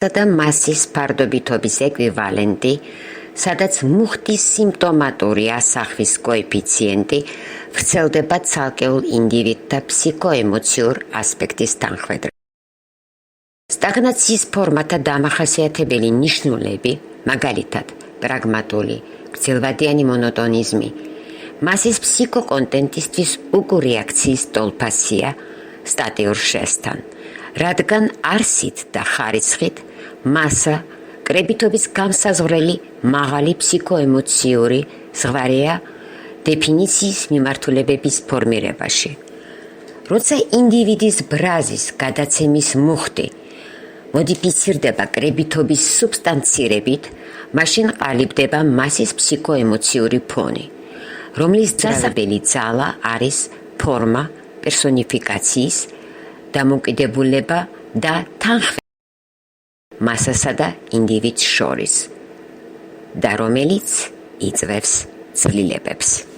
და მასის ფარდობითობის ეკვივალენტი, სადაც მუხტის სიმპტომატური ასახვის კოეფიციენტი ვრცელდება ცალკეულ ინდივიდთა ფსიქოემოციურ ასპექტის თანხმდებით. სტაგნაციის ფორმათა დამახასიათებელი ნიშნულები, მაგალითად, პრაგმატული, გრძელვადიანი მონოტონიზმი, მასის ფსიქოკონტენტისთვის უგურეაქციის ტოლფასია სტატიურ შრესთან, რადგან არსით და ხარისხით მასა კრებითობის გამსაზღვრელი მაღალი ფსიქოემოციური ზღვარეა დეფინიციის მიმართულებების ფორმირებაში. როცა ინდივიდის ბრაზის გადაცემის მუხტი მოდიფიცირდება კრებითობის სუბსტანცირებით, მაშინ ყალიბდება მასის ფსიქოემოციური ფონი, რომლის დასაბელი ძალა არის ფორმა პერსონიფიკაციის დამოკიდებულება და თანხმობა მასასა და ინდივიდს შორის და რომელიც იწვევს ცვლილებებს.